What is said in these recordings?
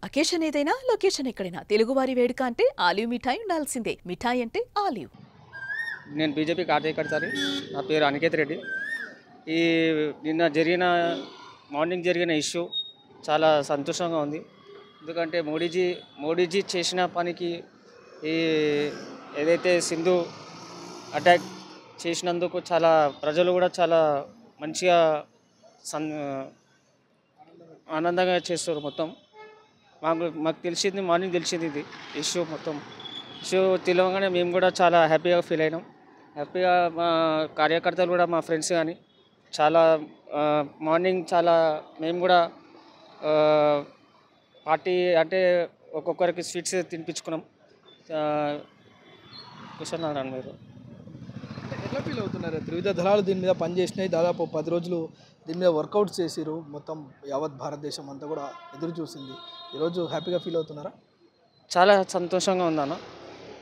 Occasion ఏదైనా location ఎక్కడైనా తెలుగువారి వేడుక అంటే ఆలివ్ మిఠాయి ఉండాల్సిందే. మిఠాయి అంటే ఆలివ్. నేను బీజేపీ కార్యకర్తని. నా పేరు అనికేత్ రెడ్డి. ఈ నిన్న జరిగిన మార్నింగ్ జరిగిన ఇష్యూ చాలా సంతోషంగా ఉంది. ఎందుకంటే మోడీజీ చేసిన పనికి ఈ ఏదైతే సింధు అటాక్ చేసినందుకు చాలా ప్రజలు కూడా చాలా మంచిగా ఆనందంగా చేస్తారు. మొత్తం మాకు తెలిసింది మార్నింగ్ తెలిసింది ఇది ఇష్యూ మొత్తం ఇష్యూ తెలియగానే మేము కూడా చాలా హ్యాపీగా ఫీల్ అయినాం. హ్యాపీగా మా కార్యకర్తలు కూడా మా ఫ్రెండ్స్ కానీ చాలా మార్నింగ్ చాలా మేము కూడా పార్టీ అంటే ఒక్కొక్కరికి స్వీట్స్ తినిపించుకున్నాం. క్వశ్చన్ అన్నాను మీరు ఎట్లా ఫీల్ అవుతున్నారు? త్రివిధ దళాలు దీని మీద పనిచేసినాయి, దాదాపు 10 రోజులు దీని మీద వర్కౌట్స్ చేసిరు. మొత్తం యావత్ భారతదేశం అంతా కూడా ఎదురు చూసింది. ఈరోజు హ్యాపీగా ఫీల్ అవుతున్నారా? చాలా సంతోషంగా ఉందన్న,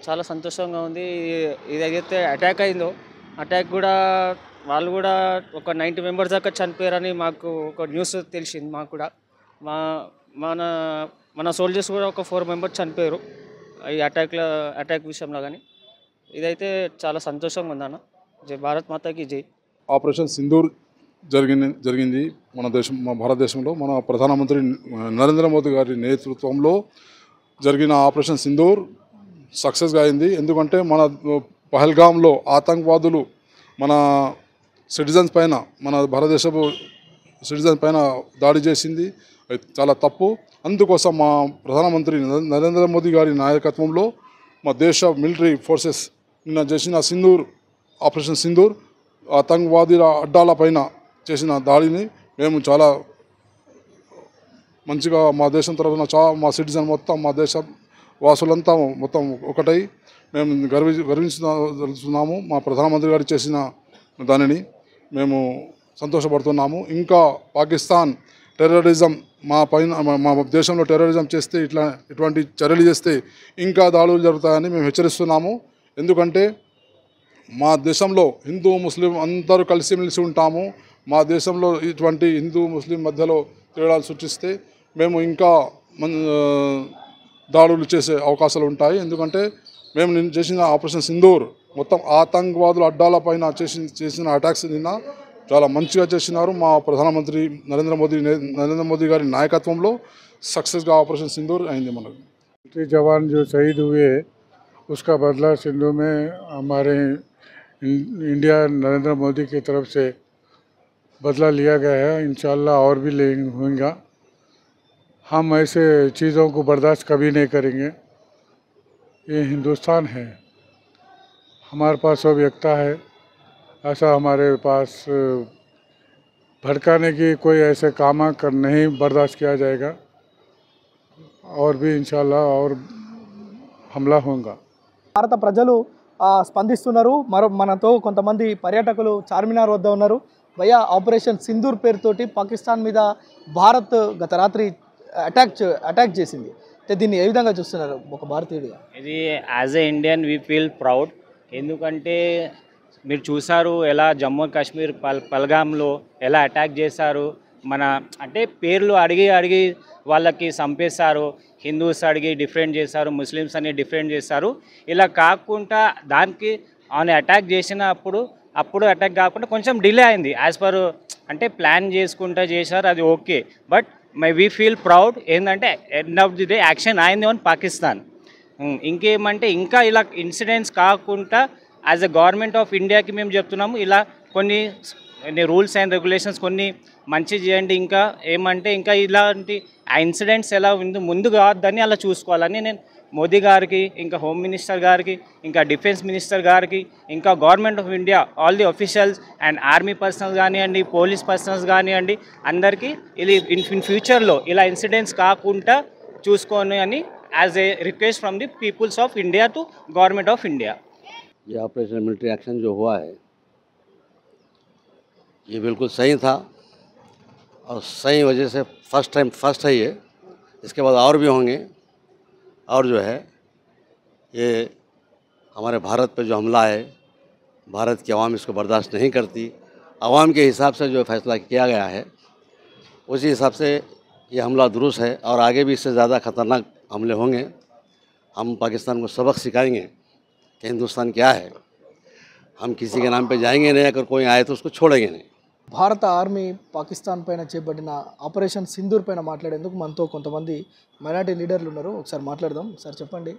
చాలా సంతోషంగా ఉంది. ఇదైతే అటాక్ అయిందో అటాక్ కూడా వాళ్ళు కూడా ఒక 90 మెంబర్స్ దాకా చనిపోయారని మాకు ఒక న్యూస్ తెలిసింది. మాకు కూడా మన సోల్జర్స్ కూడా ఒక 4 మెంబర్స్ చనిపోయారు ఈ అటాక్ విషయంలో. కానీ ఇదైతే చాలా సంతోషంగా ఉందన్న. జై భారత్ మాతాకి జై. ఆపరేషన్ సింధూర్ జరిగింది మన భారతదేశంలో. మన ప్రధానమంత్రి నరేంద్ర మోదీ గారి నేతృత్వంలో జరిగిన ఆపరేషన్ సింధూర్ సక్సెస్గా అయింది. ఎందుకంటే మన పహల్గామ్లో ఆతంకవాదులు మన సిటిజన్స్ పైన, మన భారతదేశపు సిటిజన్స్ పైన దాడి చేసింది. చాలా తప్పు. అందుకోసం మా ప్రధానమంత్రి నరేంద్ర మోదీ గారి నాయకత్వంలో మా దేశ మిలిటరీ ఫోర్సెస్ నిన్న చేసిన ఆపరేషన్ సింధూర్ ఆతంకవాదుల అడ్డాల పైన చేసిన దాడిని మేము చాలా మంచిగా మా దేశం తరఫున మా సిటిజన్ మొత్తం, మా దేశ వాసులంతా మొత్తం ఒకటై మేము గర్వించుతున్నాము. మా ప్రధానమంత్రి గారు చేసిన దానిని మేము సంతోషపడుతున్నాము. ఇంకా పాకిస్తాన్ టెర్రరిజం మా దేశంలో టెర్రరిజం చేస్తే ఇటువంటి చర్యలు చేస్తే ఇంకా దాడులు జరుగుతాయని మేము హెచ్చరిస్తున్నాము. ఎందుకంటే మా దేశంలో హిందూ ముస్లిం అందరూ కలిసిమెలిసి ఉంటాము. మా దేశంలో ఇటువంటి హిందూ ముస్లిం మధ్యలో తేడాలు సృష్టిస్తే మేము ఇంకా దాడులు చేసే అవకాశాలు ఉంటాయి. ఎందుకంటే మేము నిన్న చేసిన ఆపరేషన్ సింధూర్ మొత్తం ఆతంకవాదుల అడ్డాల పైన చేసిన అటాక్స్ నిన్న చాలా మంచిగా చేసినారు. మా ప్రధానమంత్రి నరేంద్ర మోదీ గారి నాయకత్వంలో సక్సెస్గా ఆపరేషన్ సింధూర్ అయింది. మనకు जवान जो शहीद हुए उसका बदला सिंधु में हमारे इंडिया नरेंद्र मोदी की तरफ से बदला लिया गया है. इंशाल्लाह और भी होगा. हम ऐसे चीज़ों को बर्दाश्त कभी नहीं करेंगे. ये हिंदुस्तान है, हमारे पास सब एकता है. ऐसा हमारे पास भड़काने की कोई ऐसे काम नहीं बर्दाश्त किया जाएगा. और भी इंशाल्लाह और हमला होगा. భారత ప్రజలు స్పందిస్తున్నారు. మనతో కొంతమంది పర్యాటకులు చార్మినార్ వద్ద ఉన్నారు. భయ్యా, ఆపరేషన్ సింధూర్ పేరుతోటి పాకిస్తాన్ మీద భారత్ గత రాత్రి అటాక్ చేసింది. దీన్ని ఏ విధంగా చూస్తున్నారు ఒక భారతీయుడిగా? ఇది as a Indian we feel proud. ఎందుకంటే మీరు చూసారు ఎలా జమ్మూ కాశ్మీర్ పల్గామ్లో ఎలా అటాక్ చేశారు. మన అంటే పేర్లు అడిగి వాళ్ళకి చంపేశారు. హిందూస్ అడిగి డిఫరెంట్ చేశారు, ముస్లిమ్స్ అని డిఫరెంట్ చేశారు. ఇలా కాకుండా దానికి అటాక్ చేసినప్పుడు అటాక్ కాకుండా కొంచెం డిలే అయింది. యాజ్ పర్ అంటే ప్లాన్ చేసుకుంటూ చేశారు, అది okay. But we feel proud. ఏంటంటే end of the day action అయింది ఆన్ పాకిస్తాన్. ఇంకేమంటే ఇంకా ఇలా ఇన్సిడెంట్స్ కాకుండా యాజ్ ఎ గవర్నమెంట్ ఆఫ్ ఇండియాకి మేము చెప్తున్నాము, ఇలా కొన్ని రూల్స్ అండ్ రెగ్యులేషన్స్ కొన్ని మంచి చేయండి. ఇంకా ఏమంటే ఇంకా ఇలాంటి ఇన్సిడెంట్స్ ఎలా ముందు కావద్దని అలా చూసుకోవాలని నేను మోదీ గారికి, ఇంకా హోమ్ మినిస్టర్ గారికి, ఇంకా డిఫెన్స్ మినిస్టర్ గారికి, ఇంకా government of India all the officials and army personals కానివ్వండి, పోలీస్ పర్సనల్స్ కానివ్వండి, అందరికీ ఇది ఇన్ ఫ్యూచర్లో ఇలా ఇన్సిడెంట్స్ కాకుండా చూసుకొని అని as a request from the peoples of India to government of India. ये ऑपरेशन मिलिट्री एक्शन जो हुआ है ये बिल्कुल सही था और सही वजह से फर्स्ट है ये. इसके बाद और भी होंगे. और जो है ये हमारे भारत पे जो हमला है, भारत की आवाम इसको बर्दाश्त नहीं करती. आवाम के हिसाब से जो फैसला किया गया है उसी हिसाब से ये हमला दुरुस्त है और आगे भी इससे ज़्यादा खतरनाक हमले होंगे। हम पाकिस्तान को सबक सिखाएंगे कि हिंदुस्तान क्या है। हम किसी के नाम पे जाएंगे नहीं, अगर कोई आए तो उसको छोड़ेंगे नहीं। భారత ఆర్మీ పాకిస్తాన్ పైన చేపట్టిన ఆపరేషన్ సింధూర్ పైన మాట్లాడేందుకు మనతో కొంతమంది మైనార్టీ లీడర్లు ఉన్నారు. ఒకసారి మాట్లాడదాం. సార్ చెప్పండి,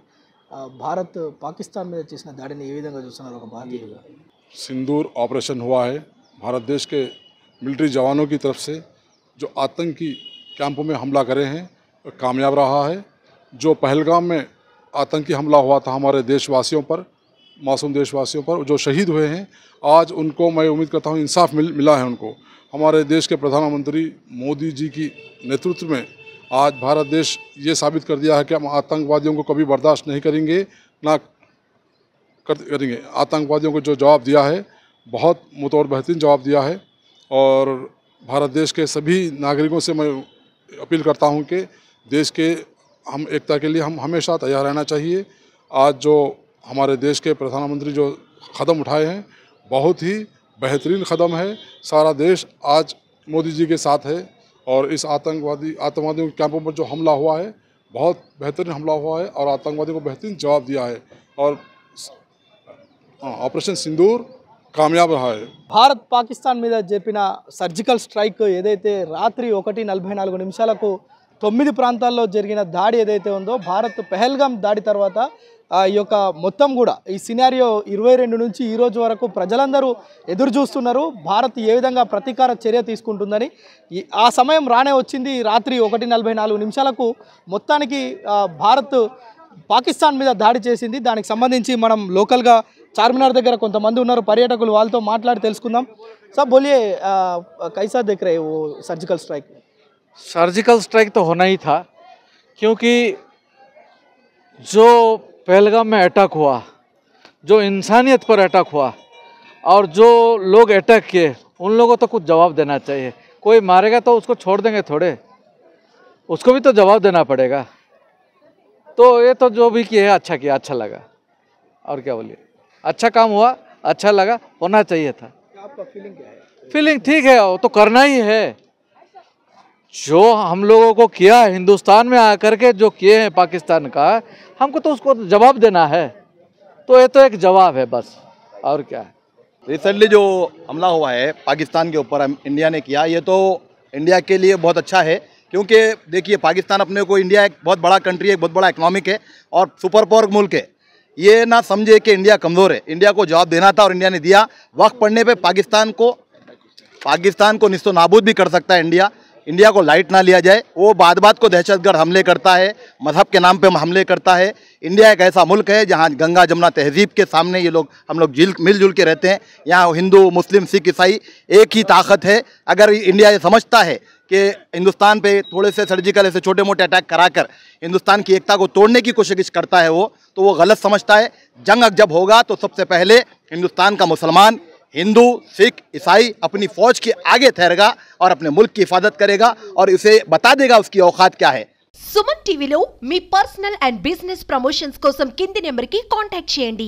భారత్ పాకిస్తాన్ మీద చేసిన దాడిని ఏ విధంగా చూస్తున్నారు ఒక భారతీయులుగా? सिंदूर ऑपरेशन हुआ है भारत देश के मिलिट्री जवानों की तरफ से, जो आतंकी कैंपों में हमला करे हैं कामयाब रहा है। जो पहलगाम में आतंकी हमला हुआ था हमारे देशवासियों पर, मासूम देशवासियों पर जो शहीद हुए हैं, आज उनको मैं उम्मीद करता हूँ इंसाफ मिला है उनको। हमारे देश के प्रधानमंत्री मोदी जी की नेतृत्व में आज भारत देश ये साबित कर दिया है कि हम आतंकवादियों को कभी बर्दाश्त नहीं करेंगे, ना करेंगे। आतंकवादियों को जो जवाब दिया है बहुत मुतौर बेहतरीन जवाब दिया है। और भारत देश के सभी नागरिकों से मैं अपील करता हूं कि देश के हम एकता के लिए हम हमेशा तैयार रहना चाहिए। आज जो हमारे देश के प्रधानमंत्री जो कदम उठाए हैं बहुत ही बेहतरीन कदम है। सारा देश आज मोदी जी के साथ है और इस आतंकवादियों के कैंपों पर जो हमला हुआ है बहुत बेहतरीन हमला हुआ है और आतंकवादियों को बेहतरीन जवाब दिया है और ऑपरेशन सिंदूर కామయాబ్ రహా హై। భారత్ పాకిస్తాన్ మీద జరిపిన సర్జికల్ స్ట్రైక్ ఏదైతే రాత్రి 1:44 9 ప్రాంతాల్లో జరిగిన దాడి ఏదైతే ఉందో, భారత్ పెహల్గాం దాడి తర్వాత ఈ యొక్క మొత్తం కూడా ఈ సినారియో 22 నుంచి ఈ రోజు వరకు ప్రజలందరూ ఎదురు చూస్తున్నారు భారత్ ఏ విధంగా ప్రతీకార చర్య తీసుకుంటుందని. ఆ సమయం రానే వచ్చింది. రాత్రి 1:44 మొత్తానికి భారత్ పాకిస్తాన్ మీద దాడి చేసింది. దానికి సంబంధించి మనం లోకల్గా చార్మినార్ దగ్గర కొంతమంది ఉన్నారు పర్యాటకులు, వాళ్ళతో మాట్లాడి తెలుసుకుందాం. సార్ बोलिए, कैसा देख रहे हो सर्जिकल स्ट्राइक? सर्जिकल स्ट्राइक तो होना ही था, क्योंकि जो पहलगाम में अटैक हुआ, जो इंसानियत पर अटैक हुआ और जो लोग अटैक किए उन लोगों को तो कुछ जवाब देना चाहिए। कोई मारेगा तो उसको छोड़ देंगे थोड़े, उसको भी तो जवाब देना पड़ेगा। तो ये तो जो भी किया है अच्छा किया, अच्छा लगा। और क्या बोलिए, अच्छा काम हुआ, अच्छा लगा, होना चाहिए था। आपका फीलिंग क्या है? फीलिंग ठीक है, वो तो करना ही है। जो हम लोगों को किया हिंदुस्तान में आकर के जो किए हैं पाकिस्तान का, हमको तो उसको जवाब देना है। तो ये तो एक जवाब है बस, और क्या है। रिसेंटली जो हमला हुआ है पाकिस्तान के ऊपर इंडिया ने किया, ये तो इंडिया के लिए बहुत अच्छा है। क्योंकि देखिए पाकिस्तान अपने को, इंडिया एक बहुत बड़ा कंट्री है, बहुत बड़ा इकोनॉमिक है और सुपर पावर मुल्क है। ये ना समझे कि इंडिया कमज़ोर है, इंडिया को जवाब देना था और इंडिया ने दिया। वक्त पड़ने पे पाकिस्तान को निस्तो नाबूद भी कर सकता है इंडिया को लाइट ना लिया जाए। वो बात को दहशतगर्द हमले करता है, मजहब के नाम पे हमले करता है। इंडिया एक ऐसा मुल्क है जहाँ गंगा जमुना तहजीब के सामने ये लोग हम लोग मिलजुल के रहते हैं। यहाँ हिंदू मुस्लिम सिख ईसाई एक ही ताकत है। अगर इंडिया ये समझता है कि हिंदुस्तान पे थोड़े से सर्जिकल ऐसे छोटे मोटे अटैक कराकर हिंदुस्तान की एकता को तोड़ने की कोशिश करता है तो वो गलत समझता है। जंग जब होगा तो सबसे पहले हिंदुस्तान का मुसलमान, हिंदू, सिख, ईसाई अपनी फ़ौज के आगे ठहरेगा और अपने मुल्क की हिफाजत करेगा और उसे बता देगा उसकी औकात क्या है। సుమన్ టీవీలో మీ పర్సనల్ అండ్ బిజినెస్ ప్రమోషన్స్ కోసం కింది నెంబర్కి కాంటాక్ట్ చేయండి.